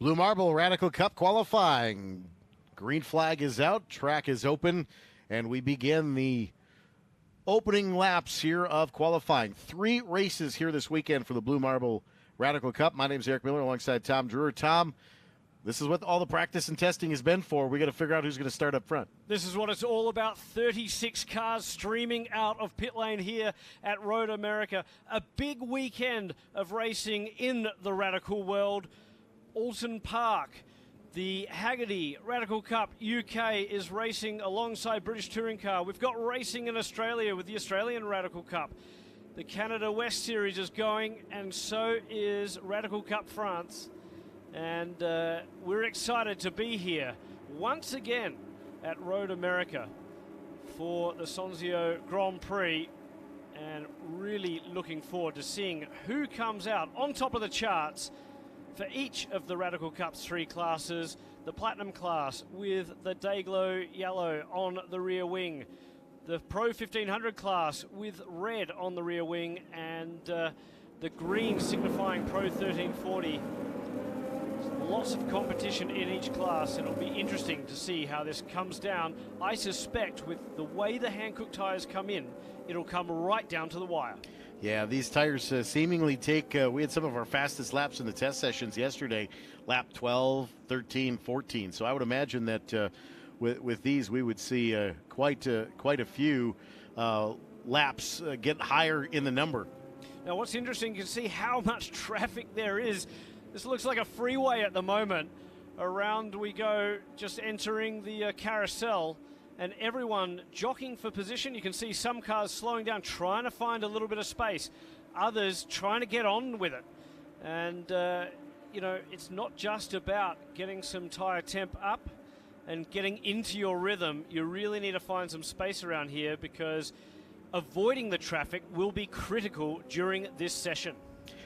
Blue Marble Radical Cup qualifying. Green flag is out, track is open, and we begin the opening laps here of qualifying. 3 races here this weekend for the Blue Marble Radical Cup. My name is Eric Miller alongside Tom Drewer. Tom, this is what all the practice and testing has been for. We got to figure out who's going to start up front. This is what it's all about. 36 cars streaming out of pit lane here at Road America. A big weekend of racing in the Radical world. Alton Park, the Haggerty Radical Cup UK is racing alongside British Touring Car. We've got racing in Australia with the Australian Radical Cup. The Canada West Series is going, and so is Radical Cup France. And we're excited to be here once again at Road America for the Sonzio Grand Prix, and really looking forward to seeing who comes out on top of the charts for each of the Radical Cup's 3 classes. The Platinum class with the Dayglow yellow on the rear wing, the Pro 1500 class with red on the rear wing, and the green signifying Pro 1340. Lots of competition in each class, and it'll be interesting to see how this comes down. I suspect with the way the Hankook tyres come in, it'll come right down to the wire. Yeah, these tires seemingly take, we had some of our fastest laps in the test sessions yesterday, lap 12, 13, 14. So I would imagine that with these we would see quite a few laps get higher in the number. Now what's interesting, you can see how much traffic there is. This looks like a freeway at the moment. Around we go, just entering the carousel, and everyone jockeying for position. You can see some cars slowing down, trying to find a little bit of space. Others trying to get on with it. And, you know, it's not just about getting some tire temp up and getting into your rhythm. You really need to find some space around here, because avoiding the traffic will be critical during this session.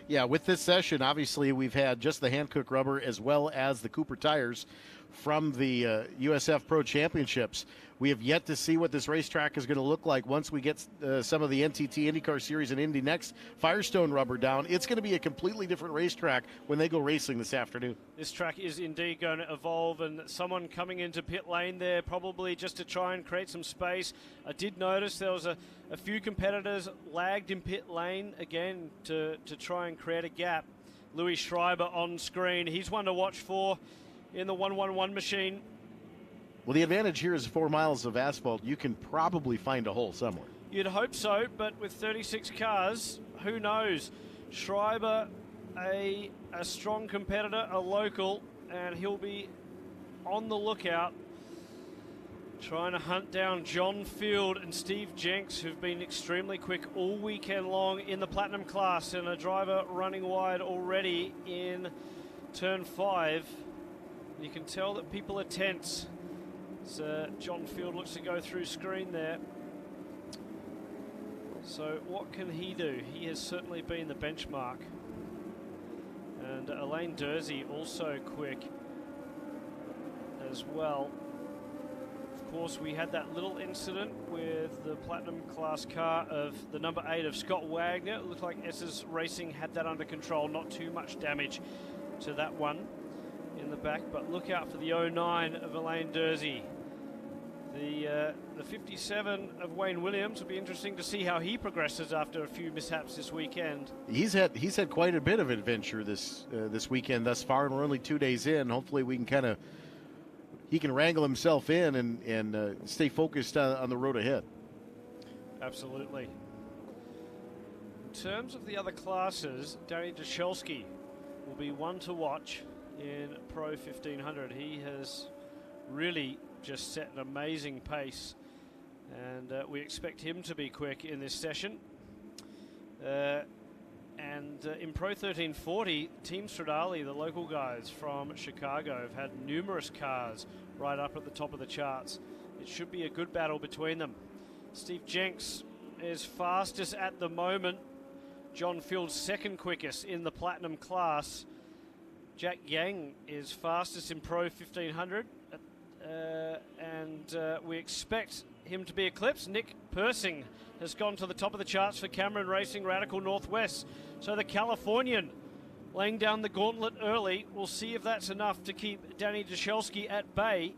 Yeah, with this session, obviously, we've had just the Hankook rubber as well as the Cooper tires from the USF Pro Championships. We have yet to see what this racetrack is going to look like once we get some of the NTT IndyCar Series and Indy Next Firestone rubber down. It's going to be a completely different racetrack when they go racing this afternoon. This track is indeed going to evolve, and someone coming into pit lane there probably just to try and create some space. I did notice there was a few competitors lagged in pit lane again to try and create a gap. Louis Schreiber on screen. He's one to watch for in the 111 machine. Well, the advantage here is 4 miles of asphalt. You can probably find a hole somewhere. You'd hope so, but with 36 cars, who knows? Schreiber, a strong competitor, a local, and he'll be on the lookout, trying to hunt down John Field and Steve Jenks, who've been extremely quick all weekend long in the Platinum class, and a driver running wide already in turn 5. You can tell that people are tense. So John Field looks to go through screen there. So what can he do? He has certainly been the benchmark. And Alain Dersey also quick as well. Of course, we had that little incident with the Platinum class car of the number 8 of Scott Wagner. It looked like S's Racing had that under control. Not too much damage to that one in the back, but look out for the 09 of Alain Dersey. The 57 of Wayne Williams will be interesting to see how he progresses after a few mishaps this weekend. He's had quite a bit of adventure this weekend thus far, and we're only 2 days in. Hopefully we can he can wrangle himself in and stay focused on the road ahead. Absolutely. In terms of the other classes, Danny Dushelski will be one to watch in Pro 1500. He has really just set an amazing pace, and we expect him to be quick in this session. And in Pro 1340, Team Stradale, the local guys from Chicago, have had numerous cars right up at the top of the charts. It should be a good battle between them. Steve Jenks is fastest at the moment. John Field's second quickest in the Platinum class. Jack Yang is fastest in Pro 1500. And we expect him to be eclipsed. Nick Persing has gone to the top of the charts for Cameron Racing Radical Northwest. So the Californian laying down the gauntlet early. We'll see if that's enough to keep Danny Dashelski at bay.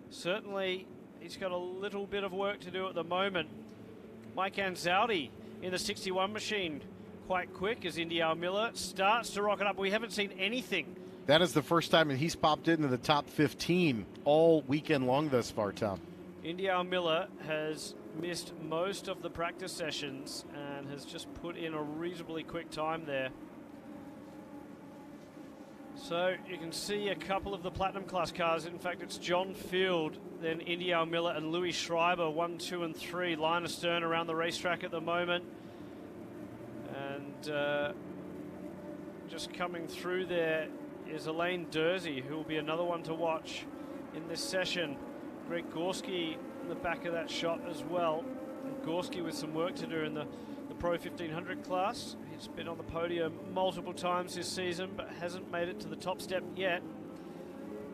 Certainly, he's got a little bit of work to do at the moment. Mike Anzaldi in the 61 machine, quite quick as Indy Miller starts to rocket up. We haven't seen anything. That is the first time that he's popped into the top 15 all weekend long thus far, Tom. Indy Miller has missed most of the practice sessions and has just put in a reasonably quick time there. So you can see a couple of the Platinum Class cars. In fact, it's John Field, then Indy Miller and Louis Schreiber, 1, 2, and 3, line astern around the racetrack at the moment. And just coming through there is Elaine Dursey, who will be another one to watch in this session. Greg Gorski in the back of that shot as well. And Gorski with some work to do in the Pro 1500 class. He's been on the podium multiple times this season, but hasn't made it to the top step yet.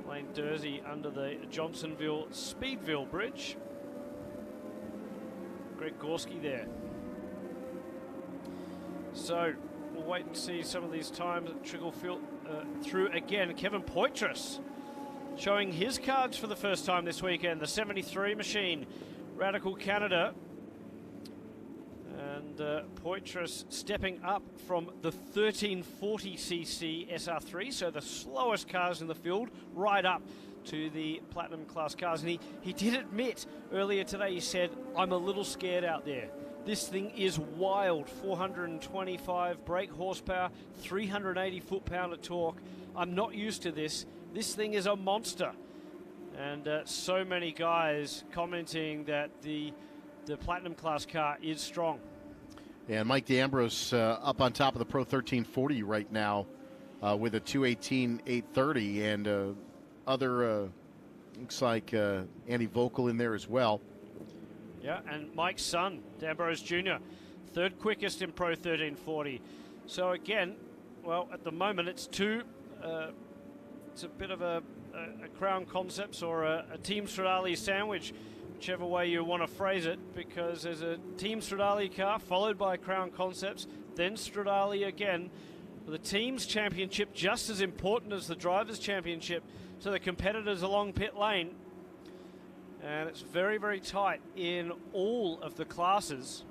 Elaine Dursey under the Johnsonville Speedville Bridge. Greg Gorski there. So we'll wait and see some of these times that trickle through again. Kevin Poitras showing his cards for the first time this weekend. The 73 machine, Radical Canada. And Poitras stepping up from the 1340cc SR3, so the slowest cars in the field, right up to the Platinum Class cars. And he did admit earlier today, he said, I'm a little scared out there. This thing is wild. 425 brake horsepower, 380 foot-pound of torque. I'm not used to this. This thing is a monster. And so many guys commenting that the Platinum Class car is strong. And Mike D'Ambrose up on top of the Pro 1340 right now with a 218-830, and other looks like Andy Vocal in there as well. Yeah, and Mike's son, D'Ambrose Jr., third quickest in Pro 1340. So again, well, at the moment it's it's a bit of a Crown Concepts or a Team Stradale sandwich, whichever way you want to phrase it, because there's a Team Stradale car followed by Crown Concepts, then Stradale again. The Team's Championship just as important as the Drivers' Championship to the competitors along pit lane. And it's very, very tight in all of the classes.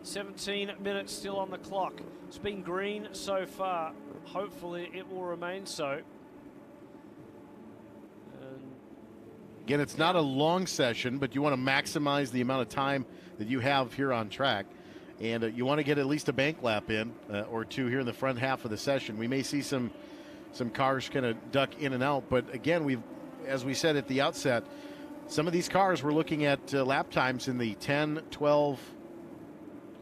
17 minutes still on the clock. It's been green so far. Hopefully it will remain so. Again, it's not a long session, but you want to maximize the amount of time that you have here on track. And you want to get at least a bank lap in or two here in the front half of the session. We may see some cars kind of duck in and out. But again, as we said at the outset, some of these cars we're looking at lap times in the 10, 12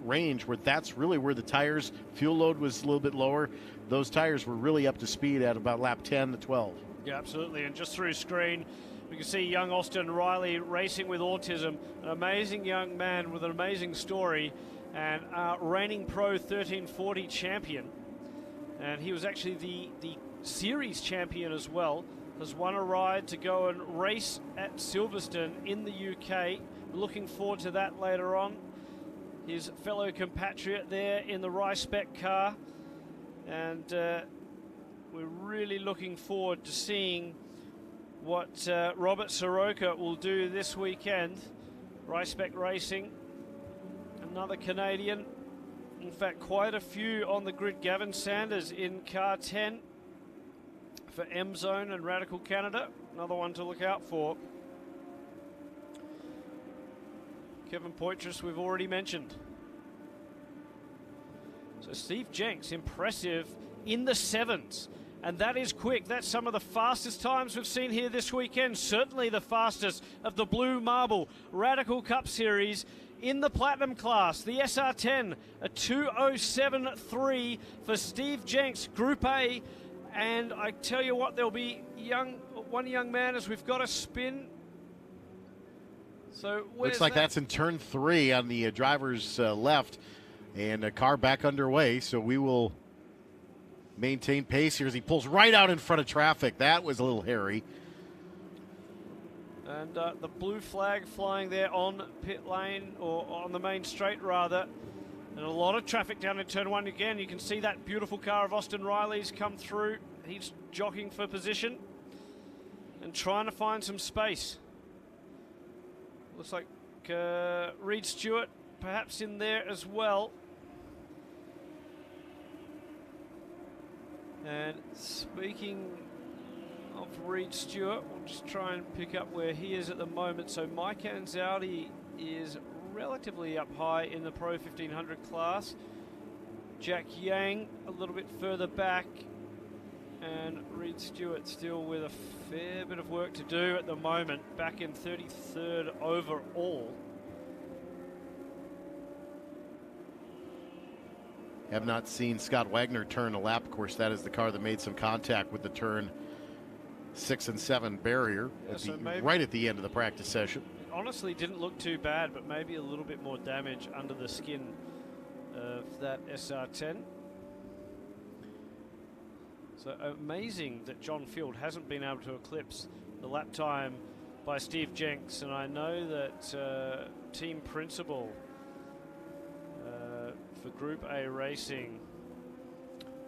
range, where that's really where the tires, fuel load was a little bit lower. Those tires were really up to speed at about lap 10 to 12. Yeah, absolutely. And just through screen, we can see young Austin Riley racing with autism, an amazing young man with an amazing story, and reigning Pro 1340 champion. And he was actually the series champion as well. Has won a ride to go and race at Silverstone in the UK. Looking forward to that later on. His fellow compatriot there in the Ryspec car. And we're really looking forward to seeing what Robert Soroka will do this weekend. Ryspec Racing, another Canadian. In fact, quite a few on the grid. Gavin Sanders in car 10 for M-Zone and Radical Canada. Another one to look out for. Kevin Poitras we've already mentioned. So Steve Jenks, impressive in the 7s. And that is quick. That's some of the fastest times we've seen here this weekend. Certainly the fastest of the Blue Marble Radical Cup Series in the Platinum class. The SR10, a 2:07.3 for Steve Jenks, Group A. And I tell you what, there'll be one young man as we've got a spin. So looks like that's in turn 3 on the driver's left, and a car back underway. So we will maintain pace here as he pulls right out in front of traffic. That was a little hairy. And the blue flag flying there on pit lane, or on the main straight rather. And a lot of traffic down in turn 1 again. You can see that beautiful car of Austin Riley's come through. He's jockeying for position and trying to find some space. Looks like Reed Stewart perhaps in there as well. And speaking of Reed Stewart, we'll just try and pick up where he is at the moment. So Mike Anzaldi is relatively up high in the Pro 1500 class. Jack Yang a little bit further back, and Reed Stewart still with a fair bit of work to do at the moment, back in 33rd overall. Have not seen Scott Wagner turn a lap. Of course, that is the car that made some contact with the turn 6 and 7 barrier right at the end of the practice session. It honestly didn't look too bad, but maybe a little bit more damage under the skin of that SR10. So amazing that John Field hasn't been able to eclipse the lap time by Steve Jenks, and I know that team principal for Group A Racing,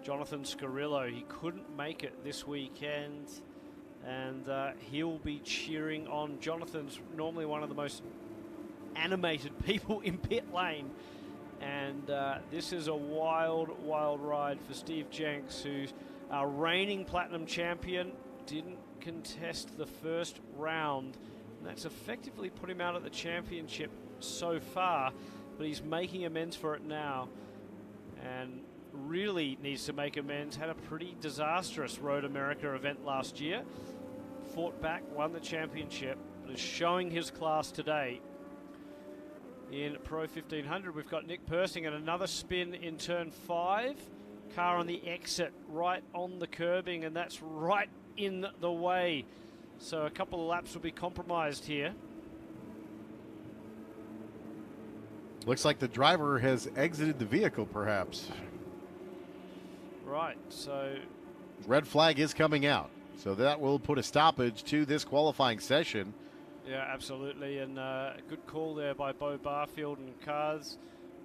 Jonathan Scarillo, he couldn't make it this weekend, and he'll be cheering on. Jonathan's normally one of the most animated people in pit lane, and this is a wild ride for Steve Jenks, who's our reigning platinum champion. Didn't contest the first round, and that's effectively put him out of the championship so far, but he's making amends for it now, and really needs to make amends. Had a pretty disastrous Road America event last year, fought back, won the championship, but is showing his class today. In Pro 1500, we've got Nick Persing at another spin in turn 5. Car on the exit, right on the curbing, and that's right in the way. So a couple of laps will be compromised here. Looks like the driver has exited the vehicle, perhaps. Right, so red flag is coming out, so that will put a stoppage to this qualifying session. Yeah, absolutely, and good call there by Bo Barfield, and cars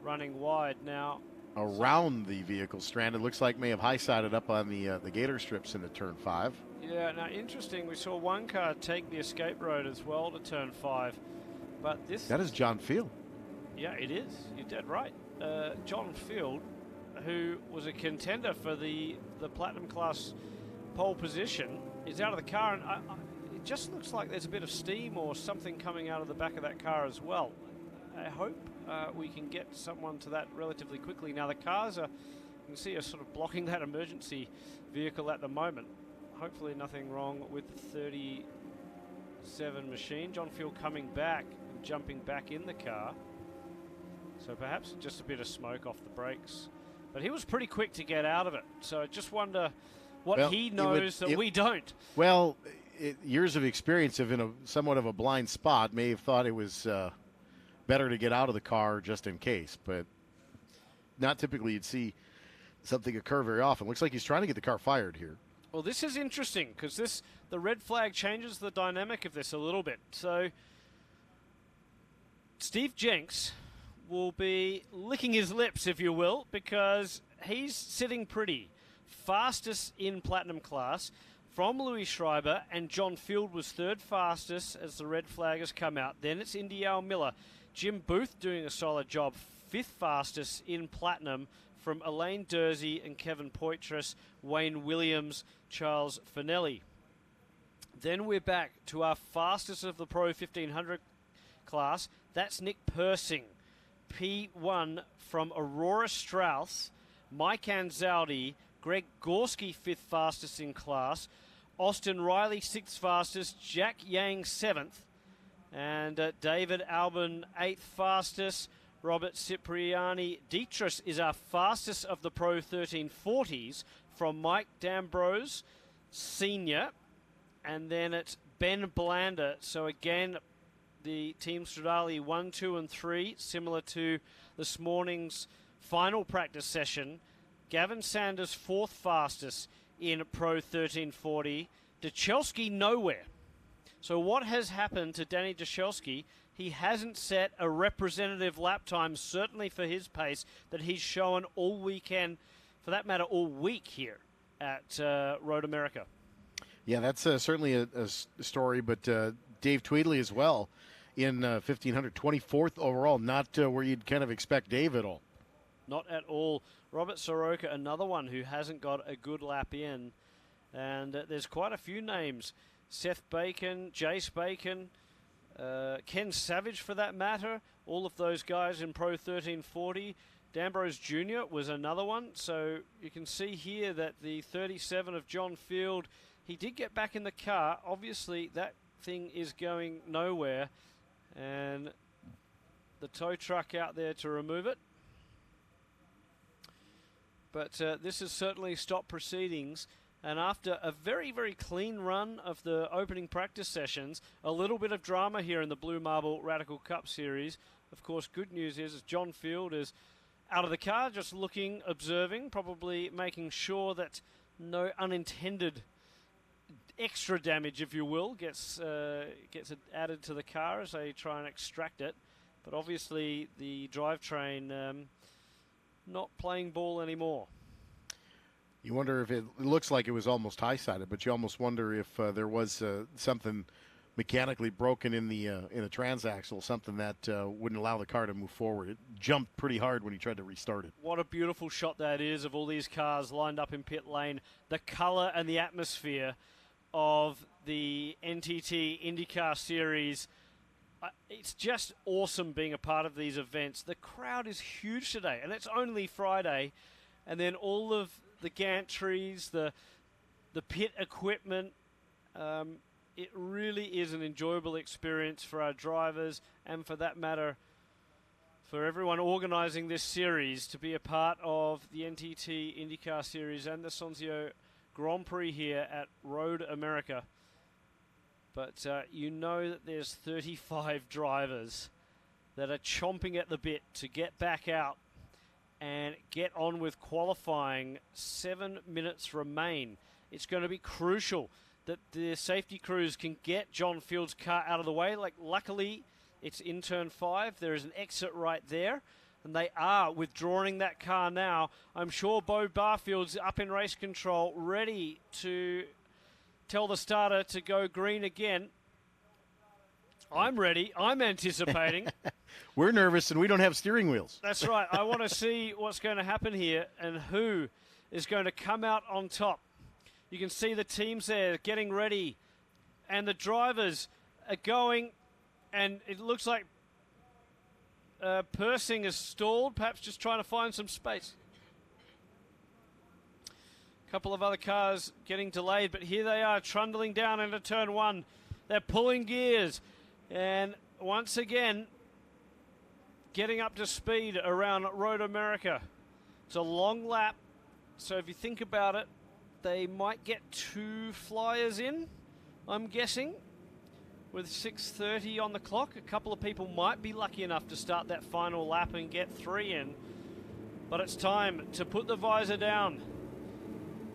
running wide now. Around the vehicle stranded, looks like may have high-sided up on the gator strips into turn 5. Yeah, now interesting, we saw one car take the escape road as well to turn 5, but this... That is John Field. Yeah, it is. You're dead right. John Field, who was a contender for the Platinum class pole position, is out of the car, and it just looks like there's a bit of steam or something coming out of the back of that car as well. I hope we can get someone to that relatively quickly. Now the cars are, you can see, are sort of blocking that emergency vehicle at the moment. Hopefully nothing wrong with the 37 machine. John Field coming back and jumping back in the car. So perhaps just a bit of smoke off the brakes. But he was pretty quick to get out of it. So I just wonder what he knows that we don't. Well, years of experience of in a somewhat of a blind spot may have thought it was better to get out of the car just in case. But not typically you'd see something occur very often. Looks like he's trying to get the car fired here. Well, this is interesting because the red flag changes the dynamic of this a little bit. So Steve Jenks will be licking his lips, if you will, because he's sitting pretty. Fastest in Platinum class from Louis Schreiber, and John Field was third fastest as the red flag has come out. Then it's Indy Al Miller. Jim Booth doing a solid job, fifth fastest in Platinum from Elaine Dursey and Kevin Poitras, Wayne Williams, Charles Finelli. Then we're back to our fastest of the Pro 1500 class. That's Nick Persing. P1 from Aurora Strauss, Mike Anzaldi, Greg Gorski fifth fastest in class, Austin Riley sixth fastest, Jack Yang seventh, and David Albin eighth fastest, Robert Cipriani Dietrich is our fastest of the Pro 1340s from Mike D'Ambrose Senior, and then it's Ben Blander. So again, the Team Stradale 1, 2, and 3, similar to this morning's final practice session. Gavin Sanders, fourth fastest in Pro 1340. Dechelski nowhere. So what has happened to Danny Jashelski? He hasn't set a representative lap time, certainly for his pace, that he's shown all weekend, for that matter, all week here at Road America. Yeah, that's certainly a story, but Dave Tweedley as well in 1,500, 24th overall, not where you'd kind of expect Dave at all. Not at all. Robert Soroka, another one who hasn't got a good lap in. And there's quite a few names. Seth Bacon, Jace Bacon, Ken Savage for that matter. All of those guys in Pro 1340. D'Ambrose Jr. was another one. So you can see here that the 37 of John Field, he did get back in the car. Obviously, that thing is going nowhere. And the tow truck out there to remove it. But this has certainly stopped proceedings. And after a very, very clean run of the opening practice sessions, a little bit of drama here in the Blue Marble Radical Cup Series. Of course, good news is John Field is out of the car, just looking, observing, probably making sure that no unintended extra damage, if you will, gets added to the car as they try and extract it. But obviously the drivetrain not playing ball anymore. You wonder if it looks like it was almost high-sided, but you almost wonder if there was something mechanically broken in the transaxle, something that wouldn't allow the car to move forward. It jumped pretty hard when he tried to restart it. What a beautiful shot that is of all these cars lined up in pit lane. The color and the atmosphere of the NTT IndyCar Series. It's just awesome being a part of these events. The crowd is huge today, and it's only Friday. And then all of the gantries, the pit equipment, it really is an enjoyable experience for our drivers and, for that matter, for everyone organising this series to be a part of the NTT IndyCar Series and the Sonzio Grand Prix here at Road America. But you know that there's 35 drivers that are chomping at the bit to get back out and get on with qualifying. 7 minutes remain. It's going to be crucial that the safety crews can get John Field's car out of the way. Luckily, it's in turn 5. There is an exit right there, and they are withdrawing that car now. I'm sure Bo Barfield's up in race control, ready to tell the starter to go green again. I'm ready. I'm anticipating. We're nervous, and we don't have steering wheels. That's right. I want to see what's going to happen here and who is going to come out on top. You can see the teams there getting ready, and the drivers are going, and it looks like Persing is stalled, perhaps just trying to find some space. A couple of other cars getting delayed, but here they are trundling down into turn 1. They're pulling gears, and once again, getting up to speed around Road America. It's a long lap, so if you think about it, they might get 2 flyers in, I'm guessing, with 6:30 on the clock. A couple of people might be lucky enough to start that final lap and get 3 in. But it's time to put the visor down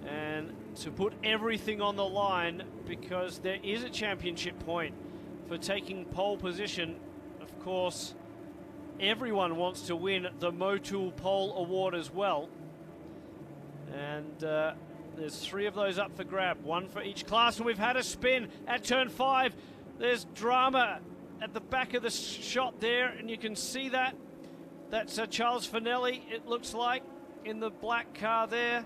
and to put everything on the line, because there is a championship point for taking pole position. Of course, everyone wants to win the Motul Pole Award as well. And there's 3 of those up for grab, 1 for each class. And we've had a spin at turn 5. There's drama at the back of the shot there, and you can see that. That's Charles Finelli, it looks like, in the black car there.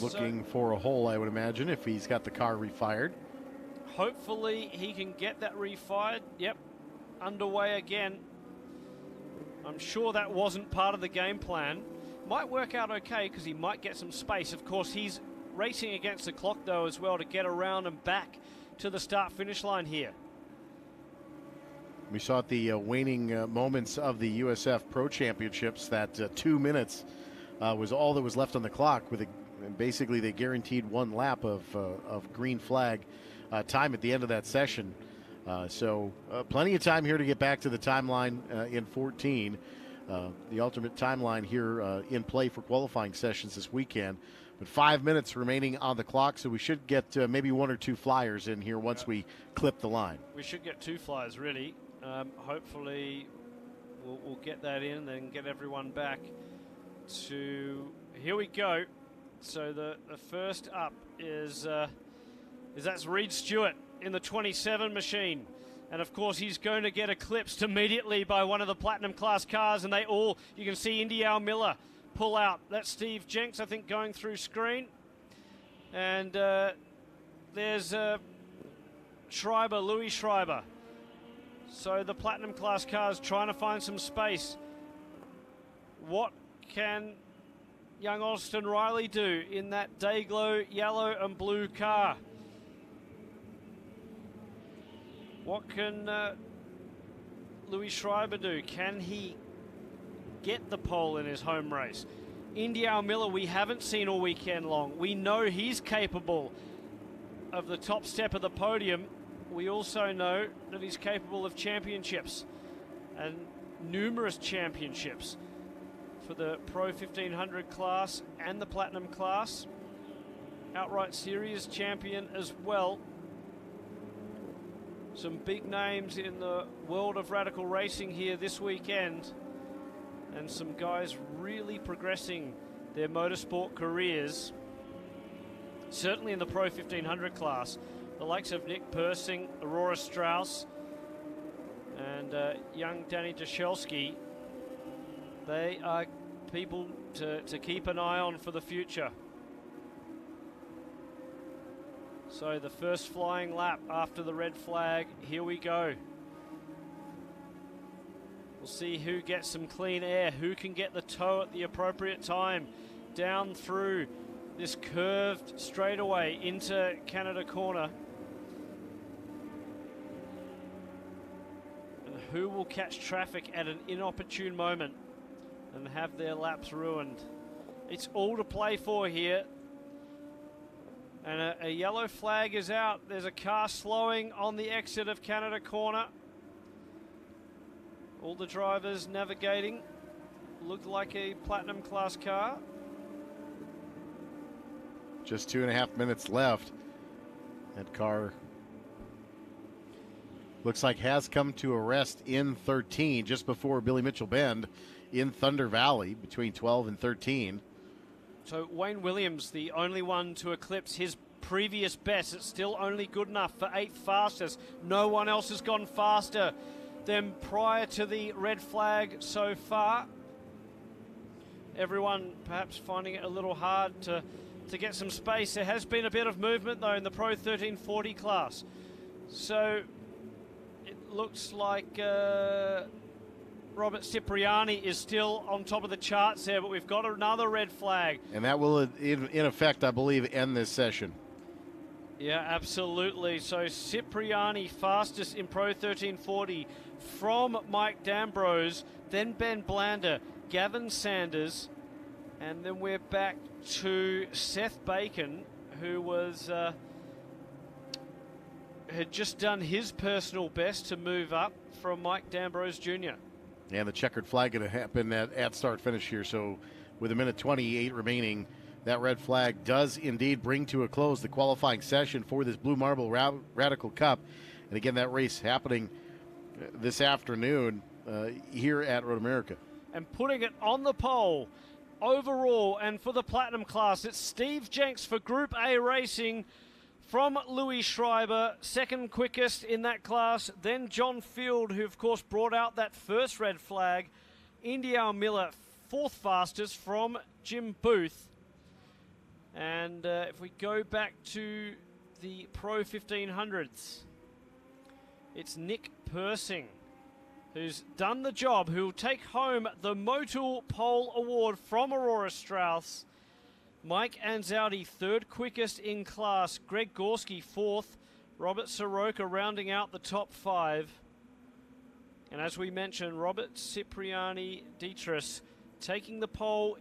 Looking for a hole, I would imagine, if he's got the car refired. Hopefully he can get that refired. Yep, underway again. I'm sure that wasn't part of the game plan. Might work out okay because he might get some space. Of course, he's racing against the clock, though, as well, to get around and back to the start-finish line here. We saw at the waning moments of the USF Pro Championships that 2 minutes was all that was left on the clock. Basically, they guaranteed 1 lap of green flag time at the end of that session. So plenty of time here to get back to the timeline in 14. The ultimate timeline here in play for qualifying sessions this weekend. But 5 minutes remaining on the clock, so we should get maybe one or two flyers in here once we clip the line. We should get 2 flyers, really. Hopefully we'll get that in and then get everyone back to... Here we go. So the first up is that's Reed Stewart in the 27 machine. And, of course, he's going to get eclipsed immediately by one of the Platinum Class cars. And you can see Indy Al Miller pull out. That's Steve Jenks, I think, going through screen. And there's Schreiber, Louis Schreiber. So the Platinum Class cars trying to find some space. What can young Austin Riley do in that Dayglow yellow and blue car? What can Louis Schreiber do? Can he get the pole in his home race? Indy Al Miller, we haven't seen all weekend long. We know he's capable of the top step of the podium. We also know that he's capable of championships and numerous championships for the Pro 1500 class and the Platinum class. Outright Series champion as well. Some big names in the world of radical racing here this weekend, and some guys really progressing their motorsport careers, certainly in the Pro 1500 class. The likes of Nick Persing, Aurora Strauss, and young Danny Dashelski, they are people to keep an eye on for the future. So the first flying lap after the red flag, here we go. We'll see who gets some clean air, who can get the toe at the appropriate time down through this curved straightaway into Canada Corner. And who will catch traffic at an inopportune moment and have their laps ruined. It's all to play for here. And a yellow flag is out. There's a car slowing on the exit of Canada Corner. All the drivers navigating. Looked like a Platinum Class car. Just 2.5 minutes left. That car looks like has come to a rest in 13, just before Billy Mitchell Bend in Thunder Valley between 12 and 13. So Wayne Williams, the only one to eclipse his previous best. It's still only good enough for 8th fastest. No one else has gone faster than prior to the red flag so far. Everyone perhaps finding it a little hard to get some space. There has been a bit of movement, though, in the Pro 1340 class. So it looks like Robert Cipriani is still on top of the charts there, but we've got another red flag. And that will, in effect, I believe, end this session. Yeah, absolutely. So Cipriani fastest in Pro 1340 from Mike D'Ambrose, then Ben Blander, Gavin Sanders, and then we're back to Seth Bacon, who was had just done his personal best to move up from Mike D'Ambrose Jr. And the checkered flag going to happen at start finish here. So with 1:28 remaining, that red flag does indeed bring to a close the qualifying session for this Blue Marble Radical Cup. And again, that race happening this afternoon here at Road America. And putting it on the pole overall and for the Platinum class, it's Steve Jenks for Group A Racing from Louis Schreiber, second quickest in that class. Then John Field, who of course brought out that first red flag. Indy Al Miller, 4th fastest from Jim Booth. And if we go back to the Pro 1500s, it's Nick Persing who's done the job, who'll take home the Motul Pole Award from Aurora Strauss. Mike Anzaldi, 3rd quickest in class. Greg Gorski, 4th. Robert Soroka rounding out the top 5. And as we mentioned, Robert Cipriani Dietrich taking the pole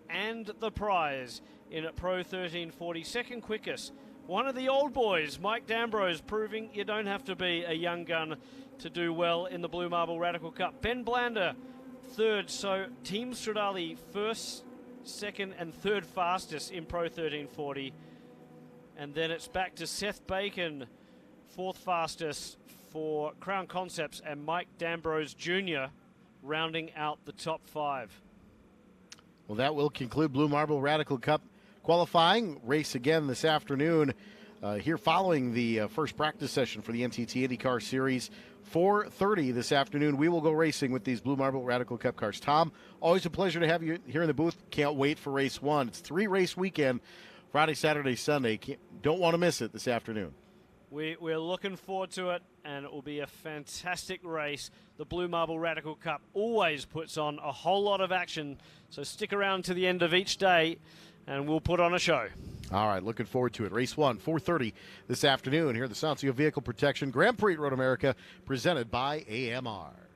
and the prize in at Pro 1340. 2nd quickest. One of the old boys, Mike D'Ambrose, proving you don't have to be a young gun to do well in the Blue Marble Radical Cup. Ben Blander, 3rd. So Team Stradale first second and third fastest in Pro 1340. And then it's back to Seth Bacon, fourth fastest for Crown Concepts, and Mike D'Ambrose Jr. rounding out the top 5. Well, that will conclude Blue Marble Radical Cup qualifying. Race again this afternoon here following the first practice session for the NTT IndyCar Series. 4:30 this afternoon, we will go racing with these Blue Marble Radical Cup cars. Tom, always a pleasure to have you here in the booth. Can't wait for race 1. It's 3-race weekend, Friday, Saturday, Sunday. Don't want to miss it this afternoon. We're looking forward to it, and it will be a fantastic race. The Blue Marble Radical Cup always puts on a whole lot of action, so stick around to the end of each day, and we'll put on a show. All right, looking forward to it. Race 1, 4:30 this afternoon here at the Sancio Vehicle Protection Grand Prix Road America, presented by AMR.